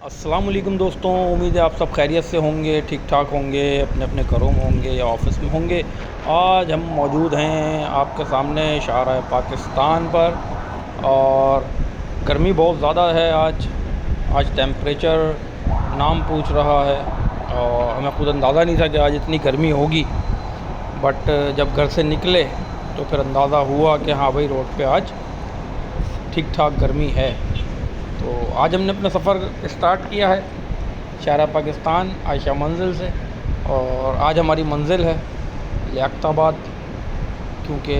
अस्सलाम वालेकुम दोस्तों, उम्मीद है आप सब खैरियत से होंगे, ठीक ठाक होंगे, अपने अपने घरों में होंगे या ऑफिस में होंगे। आज हम मौजूद हैं आपके सामने शाहराह पाकिस्तान पर। और गर्मी बहुत ज़्यादा है आज टेम्परेचर नाम पूछ रहा है। और हमें खुद अंदाज़ा नहीं था कि आज इतनी गर्मी होगी, बट जब घर से निकले तो फिर अंदाज़ा हुआ कि हाँ भाई, रोड पे आज ठीक ठाक गर्मी है। तो आज हमने अपना सफ़र स्टार्ट किया है शाहराह पाकिस्तान आयशा मंजिल से। और आज हमारी मंजिल है लियाक़ताबाद, क्योंकि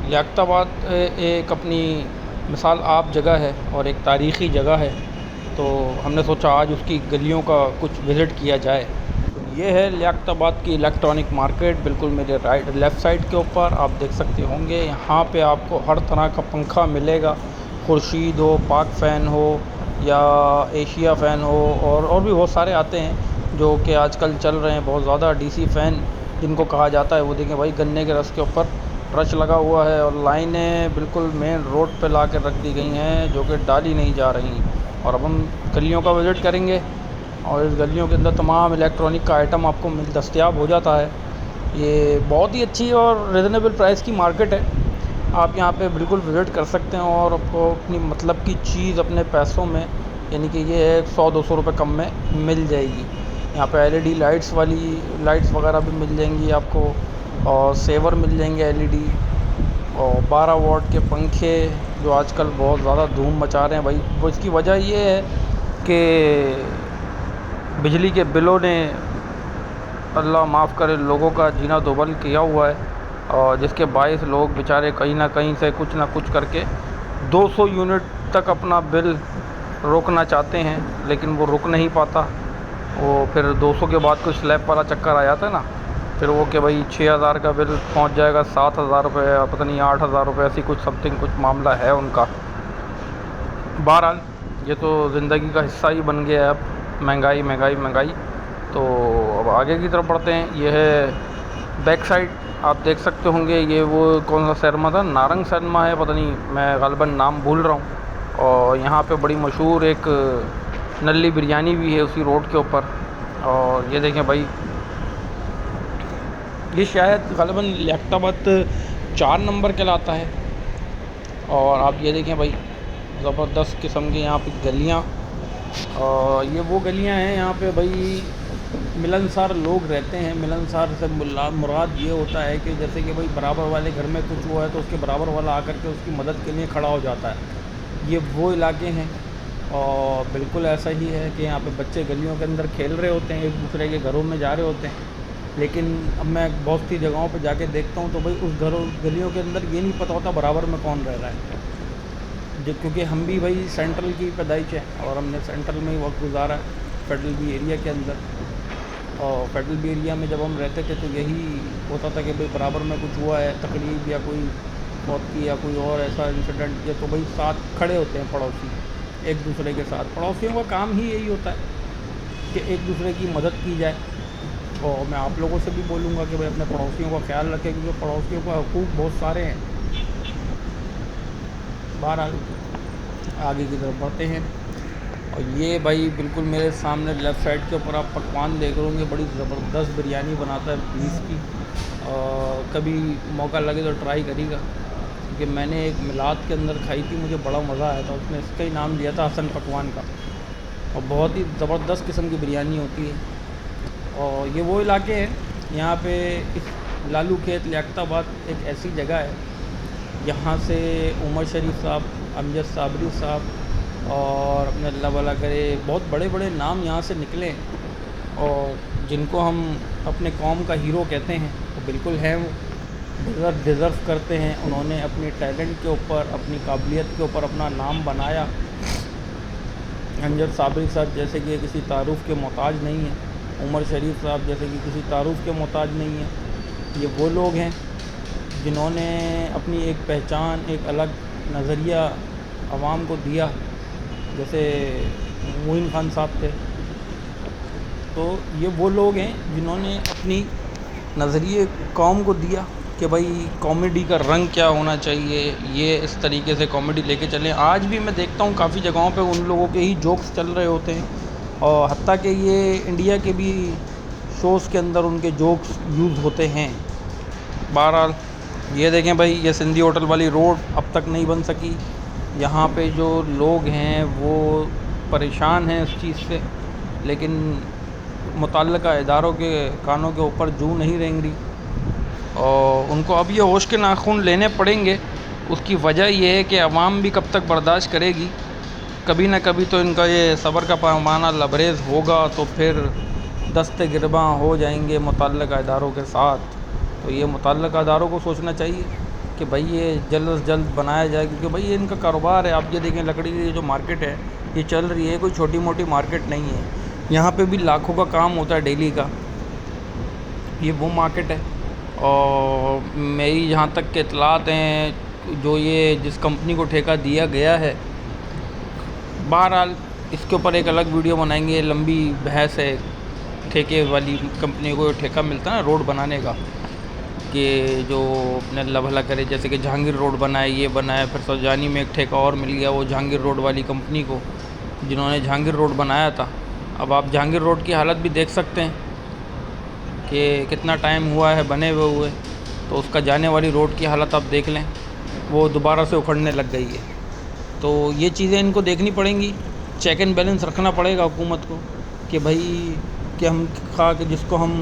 लियाक़ताबाद एक अपनी मिसाल आप जगह है और एक तारीख़ी जगह है। तो हमने सोचा आज उसकी गलियों का कुछ विज़िट किया जाए। ये है लियाक़ताबाद की इलेक्ट्रॉनिक मार्केट, बिल्कुल मेरे लेफ़्ट साइड के ऊपर आप देख सकते होंगे। यहाँ पे आपको हर तरह का पंखा मिलेगा, खुर्शीद हो, पाक फ़ैन हो या एशिया फ़ैन हो, और भी बहुत सारे आते हैं जो कि आजकल चल रहे हैं बहुत ज़्यादा। डीसी फ़ैन जिनको कहा जाता है, वो देखें भाई गन्ने के रस के ऊपर रश लगा हुआ है और लाइनें बिल्कुल मेन रोड पे ला के रख दी गई हैं जो कि डाली नहीं जा रही। और अब हम गलियों का विज़िट करेंगे और इस गलियों के अंदर तमाम इलेक्ट्रॉनिक का आइटम आपको दस्तयाब हो जाता है। ये बहुत ही अच्छी और रिजनेबल प्राइस की मार्केट है। आप यहाँ पे बिल्कुल विज़िट कर सकते हैं और आपको अपनी मतलब की चीज़ अपने पैसों में, यानी कि ये है 100-200 रुपये कम में मिल जाएगी। यहाँ पे एलईडी लाइट्स वाली लाइट्स वगैरह भी मिल जाएंगी आपको, और सेवर मिल जाएंगे एलईडी, और 12 वॉट के पंखे जो आजकल बहुत ज़्यादा धूम मचा रहे हैं भाई। वो इसकी वजह ये है कि बिजली के बिलों ने, अल्लाह माफ़ करे, लोगों का जीना दोबल किया हुआ है। और जिसके बायस लोग बेचारे कहीं ना कहीं से कुछ ना कुछ करके 200 यूनिट तक अपना बिल रोकना चाहते हैं, लेकिन वो रुक नहीं पाता। वो फिर 200 के बाद कुछ स्लैब वाला चक्कर आ जाता है ना, फिर वो कि भाई 6000 का बिल पहुंच जाएगा 7000 रुपये, पता नहीं 8000 रुपये, ऐसी कुछ समथिंग कुछ मामला है उनका। बहरहाल ये तो ज़िंदगी का हिस्सा ही बन गया है अब, महंगाई महंगाई महंगाई। तो अब आगे की तरफ बढ़ते हैं। ये है बैक साइड, आप देख सकते होंगे। ये वो कौन सा शर्मा था, नारंग शर्मा है, पता नहीं, मैं ग़ालिबन नाम भूल रहा हूँ। और यहाँ पे बड़ी मशहूर एक नल्ली बिरयानी भी है उसी रोड के ऊपर। और ये देखें भाई, ये शायद ग़ालिबन लियाक़ताबाद 4 नंबर कहलाता है। और आप ये देखें भाई, ज़बरदस्त किस्म की यहाँ पे गलियाँ। और ये वो गलियाँ हैं यहाँ पे भाई मिलनसार लोग रहते हैं। मिलनसार से मुराद ये होता है कि जैसे कि भाई बराबर वाले घर में कुछ हुआ है तो उसके बराबर वाला आकर के उसकी मदद के लिए खड़ा हो जाता है। ये वो इलाके हैं। और बिल्कुल ऐसा ही है कि यहाँ पे बच्चे गलियों के अंदर खेल रहे होते हैं, एक दूसरे के घरों में जा रहे होते हैं। लेकिन अब मैं बहुत सी जगहों पे जाके देखता हूँ तो भाई उस गलियों के अंदर ये नहीं पता होता बराबर में कौन रह रहा है। क्योंकि हम भी भाई सेंट्रल की पैदाइश है और हमने सेंट्रल में ही वक्त गुजारा है, फेडरल बी एरिया के अंदर। और फेडरल बी एरिया में जब हम रहते थे तो यही होता था कि भाई बराबर में कुछ हुआ है, तकलीफ या कोई मौत की या कोई और ऐसा इंसिडेंट किया, तो भाई साथ खड़े होते हैं पड़ोसी एक दूसरे के साथ। पड़ोसियों का काम ही यही होता है कि एक दूसरे की मदद की जाए। और मैं आप लोगों से भी बोलूँगा कि भाई अपने पड़ोसियों का ख्याल रखें, क्योंकि पड़ोसियों का हकूक़ बहुत सारे हैं। बहरहाल आगे की तरफ बढ़ते हैं। और ये भाई बिल्कुल मेरे सामने लेफ़्ट साइड के ऊपर आप पकवान देख रहे होंगे, बड़ी ज़बरदस्त बिरयानी बनाता है बीफ की। और कभी मौका लगे तो ट्राई करिएगा, क्योंकि मैंने एक मिलाद के अंदर खाई थी, मुझे बड़ा मज़ा आया था। उसने इसका ही नाम दिया था हसन पकवान का। और बहुत ही ज़बरदस्त किस्म की बिरयानी होती है। और ये वो इलाके हैं यहाँ पे, इस लालू खेत लियाक़ताबाद एक ऐसी जगह है, यहाँ से उमर शरीफ साहब, अमजद साबरी साहब और अपने अल्लाह वाला करे बहुत बड़े बड़े नाम यहाँ से निकले हैं। और जिनको हम अपने कौम का हीरो कहते हैं वो बिल्कुल हैं, वो डिज़र्व करते हैं। उन्होंने अपने टैलेंट के ऊपर, अपनी काबिलियत के ऊपर अपना नाम बनाया। अमजद साबरी साहब जैसे कि किसी तारुफ़ के मोहताज नहीं है, उमर शरीफ साहब जैसे कि किसी तारुफ़ के मोहताज नहीं है। ये वो लोग हैं जिन्होंने अपनी एक पहचान, एक अलग नज़रिया आवाम को दिया। जैसे मोइन ख़ान साहब थे, तो ये वो लोग हैं जिन्होंने अपनी नज़रिए कौम को दिया कि भाई कॉमेडी का रंग क्या होना चाहिए, ये इस तरीके से कॉमेडी लेके चलें। आज भी मैं देखता हूँ काफ़ी जगहों पे उन लोगों के ही जोक्स चल रहे होते हैं, और हत्ता कि ये इंडिया के भी शोज़ के अंदर उनके जोक्स यूज़ होते हैं। बहरहाल ये देखें भाई, ये सिंधी होटल वाली रोड अब तक नहीं बन सकी। यहाँ पे जो लोग हैं वो परेशान हैं इस चीज़ से, लेकिन मुतल्लिका इदारों के कानों के ऊपर जूं नहीं रेंग रही, और उनको अब ये होश के नाखून लेने पड़ेंगे। उसकी वजह ये है कि अवाम भी कब तक बर्दाश्त करेगी। कभी ना कभी तो इनका ये सब्र का पैमाना लबरेज़ होगा, तो फिर दस्ते गिरबां हो जाएंगे मुतल्लिका इदारों के साथ। तो ये मुतल्लिका इदारों को सोचना चाहिए कि भाई ये जल्द से जल्द बनाया जाए, क्योंकि भाई ये इनका कारोबार है। आप ये देखें, लकड़ी की जो मार्केट है ये चल रही है, कोई छोटी मोटी मार्केट नहीं है। यहाँ पे भी लाखों का काम होता है डेली का। ये वो मार्केट है, और मेरी जहाँ तक के इत्तलात हैं, जो ये जिस कंपनी को ठेका दिया गया है, बहरहाल इसके ऊपर एक अलग वीडियो बनाएंगे। लंबी बहस है ठेके वाली कंपनी को ठेका मिलता है ना रोड बनाने का, कि जो अपने अल्लाह भला करे, जैसे कि जहांगीर रोड बनाए, ये बनाए, फिर सौजानी में एक ठेका और मिल गया वो जहांगीर रोड वाली कंपनी को, जिन्होंने जहांगीर रोड बनाया था। अब आप जहांगीर रोड की हालत भी देख सकते हैं कि कितना टाइम हुआ है बने हुए, तो उसका जाने वाली रोड की हालत आप देख लें, वो दोबारा से उखड़ने लग गई है। तो ये चीज़ें इनको देखनी पड़ेंगी, चेक एंड बैलेंस रखना पड़ेगा हुकूमत को कि भाई कि हम कि जिसको हम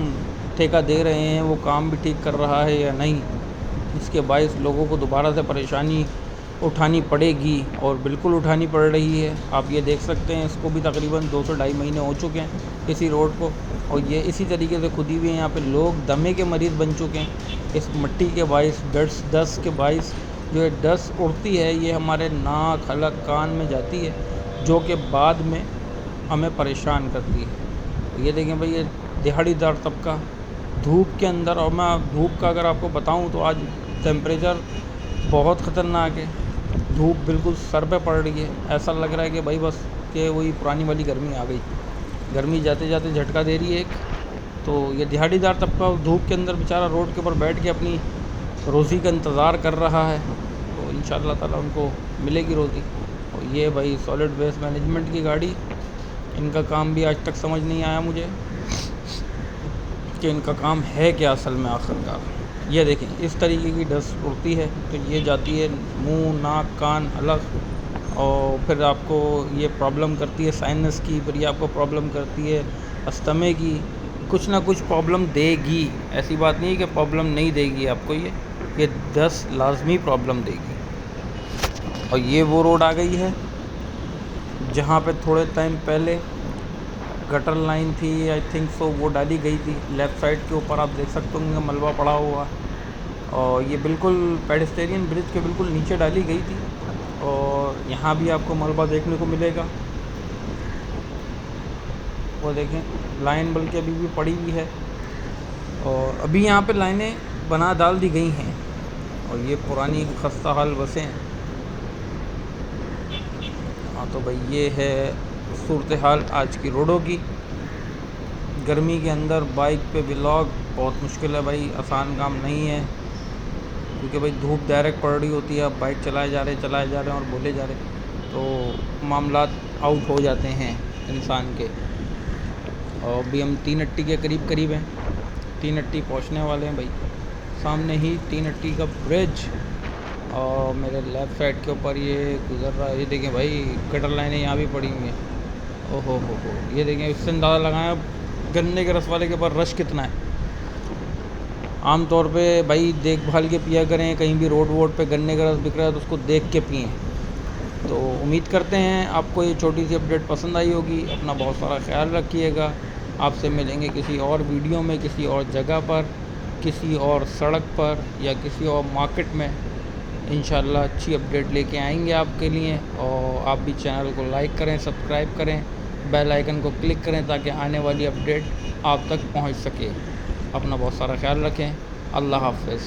ठेका दे रहे हैं वो काम भी ठीक कर रहा है या नहीं। इसके बायस लोगों को दोबारा से परेशानी उठानी पड़ेगी, और बिल्कुल उठानी पड़ रही है। आप ये देख सकते हैं, इसको भी तकरीबन 2 से ढाई महीने हो चुके हैं इसी रोड को, और ये इसी तरीके से खुदी हुई है। यहाँ पे लोग दमे के मरीज़ बन चुके हैं इस मिट्टी के बायस, डस्ट के बायस। जो है डस्ट उड़ती है, ये हमारे नाक, हलक, कान में जाती है, जो कि बाद में हमें परेशान करती है। ये देखें भाई, ये दिहाड़ीदार तबका धूप के अंदर, और मैं धूप का अगर आपको बताऊं तो आज टेम्परेचर बहुत ख़तरनाक है। धूप बिल्कुल सर पे पड़ रही है, ऐसा लग रहा है कि भाई बस कि वही पुरानी वाली गर्मी आ गई। गर्मी जाते जाते झटका दे रही है एक। तो ये दिहाड़ीदार तबका धूप के अंदर बेचारा रोड के ऊपर बैठ के अपनी रोज़ी का इंतज़ार कर रहा है, तो इंशाअल्लाह ताला उनको मिलेगी रोज़ी। और ये भाई सॉलिड वेस्ट मैनेजमेंट की गाड़ी, इनका काम भी आज तक समझ नहीं आया मुझे कि इनका काम है क्या असल में आखिरकार। ये देखें, इस तरीके की डस्ट उड़ती है, तो ये जाती है मुंह, नाक, कान, हलक, और फिर आपको ये प्रॉब्लम करती है साइनस की, फिर ये आपको प्रॉब्लम करती है अस्थमे की। कुछ ना कुछ प्रॉब्लम देगी, ऐसी बात नहीं है कि प्रॉब्लम नहीं देगी आपको। ये डस्ट लाजमी प्रॉब्लम देगी। और ये वो रोड आ गई है जहाँ पे थोड़े टाइम पहले गटर लाइन थी, आई थिंक सो, वो डाली गई थी। लेफ़्ट साइड के ऊपर आप देख सकते होंगे मलबा पड़ा हुआ, और ये बिल्कुल पेडेस्टेरियन ब्रिज के बिल्कुल नीचे डाली गई थी। और यहाँ भी आपको मलबा देखने को मिलेगा, वो देखें लाइन बल्कि अभी भी पड़ी हुई है, और अभी यहाँ पे लाइनें बना डाल दी गई हैं, और ये पुरानी खस्ता हाल बसें हैं। हाँ, तो भाई ये है सूरत हाल आज की रोडों की। गर्मी के अंदर बाइक पे व्लॉग बहुत मुश्किल है भाई, आसान काम नहीं है, क्योंकि भाई धूप डायरेक्ट पड़ रही होती है। आप बाइक चलाए जा रहे हैं और बोले जा रहे, तो मामलात आउट हो जाते हैं इंसान के। और अभी हम 3 अट्टी के करीब हैं, 3 अट्टी पहुँचने वाले हैं भाई। सामने ही 3 अट्टी का ब्रिज, और मेरे लेफ़्ट साइड के ऊपर ये गुज़र रहा है। ये देखें भाई, गटर लाइनें यहाँ भी पड़ी हुई हैं। ओहो हो, ये देखें, इससे अंदाज़ा लगाएं गन्ने के रस वाले के ऊपर रश कितना है। आम तौर पे भाई देखभाल के पिया करें, कहीं भी रोड पे गन्ने का रस बिक रहा है तो उसको देख के पिएँ। तो उम्मीद करते हैं आपको ये छोटी सी अपडेट पसंद आई होगी। अपना बहुत सारा ख्याल रखिएगा। आपसे मिलेंगे किसी और वीडियो में, किसी और जगह पर, किसी और सड़क पर, या किसी और मार्केट में। इंशाल्लाह अच्छी अपडेट लेके आएंगे आपके लिए। और आप भी चैनल को लाइक करें, सब्सक्राइब करें, बेल आइकन को क्लिक करें, ताकि आने वाली अपडेट आप तक पहुंच सके। अपना बहुत सारा ख्याल रखें। अल्लाह हाफ़िज़।